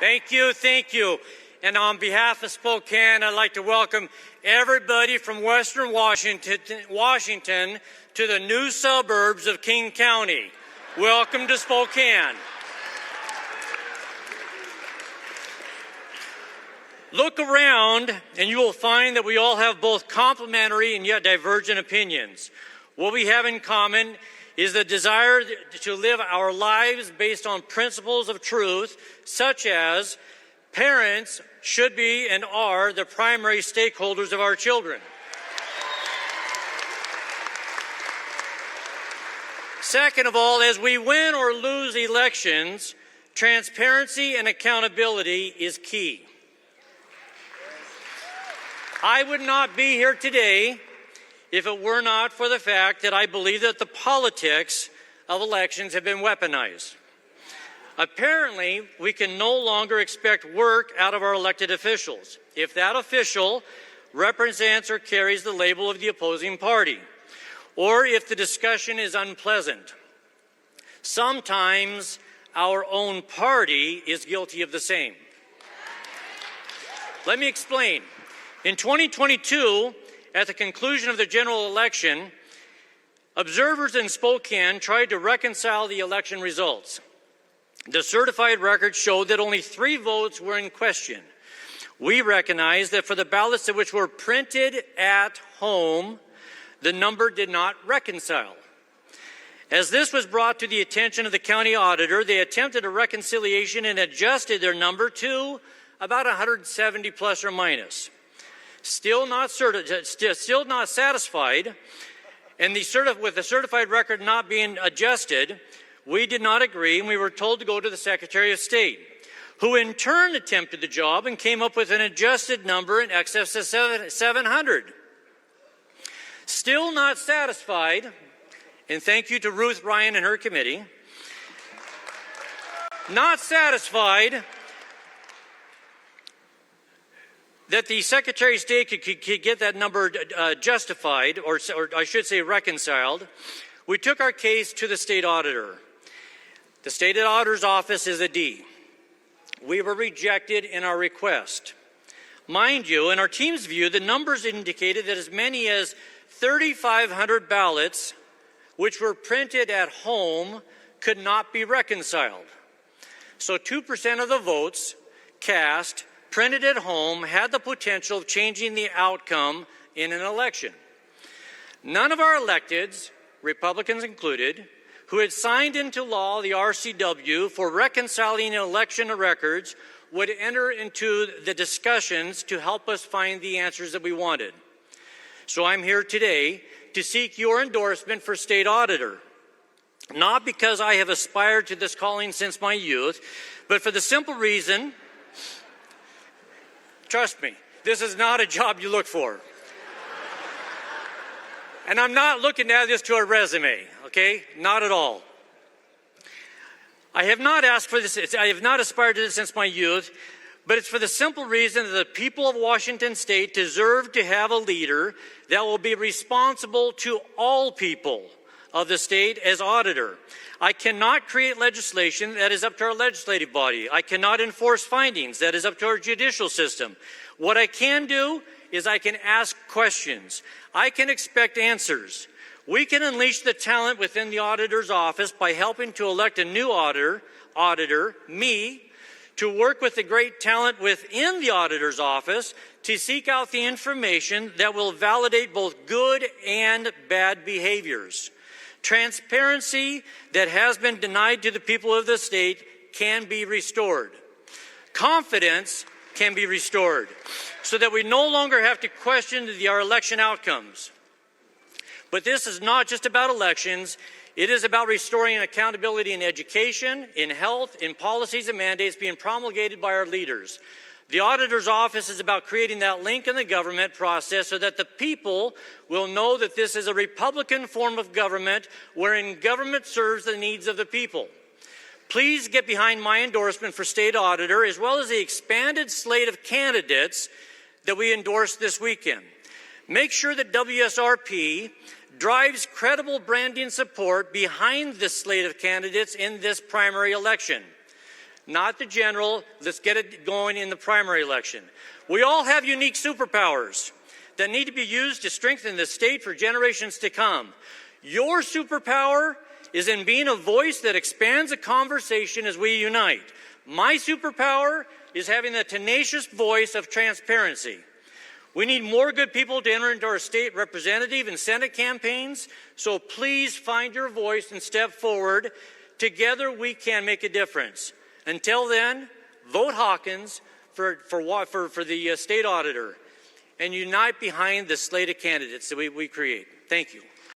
Thank you, thank you. And on behalf of Spokane, I'd like to welcome everybody from Western Washington to the new suburbs of King County. Welcome to Spokane. Look around and you will find that we all have both complementary and yet divergent opinions. What we have in common is the desire to live our lives based on principles of truth, such as parents should be and are the primary stakeholders of our children. Second of all, as we win or lose elections, transparency and accountability is key. I would not be here today if it were not for the fact that I believe that the politics of elections have been weaponized. Apparently, we can no longer expect work out of our elected officials if that official represents or carries the label of the opposing party, or if the discussion is unpleasant. Sometimes our own party is guilty of the same. Let me explain. In 2022, at the conclusion of the general election, observers in Spokane tried to reconcile the election results. The certified record showed that only 3 votes were in question. We recognize that for the ballots which were printed at home, the number did not reconcile. As this was brought to the attention of the county auditor, they attempted a reconciliation and adjusted their number to about 170 plus or minus. Still not satisfied, and with the certified record not being adjusted, we did not agree, and we were told to go to the Secretary of State, who in turn attempted the job and came up with an adjusted number in excess of 700. Still not satisfied, and thank you to Ruth Ryan and her committee, not satisfied that the Secretary of State could get that number justified, or I should say reconciled, we took our case to the state auditor. The state auditor's office is a D. We were rejected in our request. Mind you, in our team's view, the numbers indicated that as many as 3,500 ballots, which were printed at home, could not be reconciled. So 2% of the votes cast printed at home had the potential of changing the outcome in an election. None of our electeds, Republicans included, who had signed into law the RCW for reconciling election records would enter into the discussions to help us find the answers that we wanted. So I'm here today to seek your endorsement for state auditor, not because I have aspired to this calling since my youth, but for the simple reason, trust me, this is not a job you look for. And I'm not looking at this to a resume, okay? Not at all. I have not asked for this, I have not aspired to this since my youth, but it's for the simple reason that the people of Washington State deserve to have a leader that will be responsible to all people of the state as auditor. I cannot create legislation. That is up to our legislative body. I cannot enforce findings. That is up to our judicial system. What I can do is I can ask questions. I can expect answers. We can unleash the talent within the auditor's office by helping to elect a new auditor, me, to work with the great talent within the auditor's office to seek out the information that will validate both good and bad behaviors. Transparency that has been denied to the people of the state can be restored. Confidence can be restored so that we no longer have to question our election outcomes. But this is not just about elections. It is about restoring accountability in education, in health, in policies and mandates being promulgated by our leaders. The auditor's office is about creating that link in the government process so that the people will know that this is a Republican form of government wherein government serves the needs of the people. Please get behind my endorsement for state auditor as well as the expanded slate of candidates that we endorsed this weekend. Make sure that WSRP drives credible branding support behind this slate of candidates in this primary election. not the general. Let's get it going in the primary election. We all have unique superpowers that need to be used to strengthen the state for generations to come. Your superpower is in being a voice that expands a conversation as we unite. My superpower is having the tenacious voice of transparency. We need more good people to enter into our state representative and Senate campaigns, so please find your voice and step forward. Together we can make a difference. Until then, vote Hawkins for the state auditor and unite behind the slate of candidates that we create. Thank you.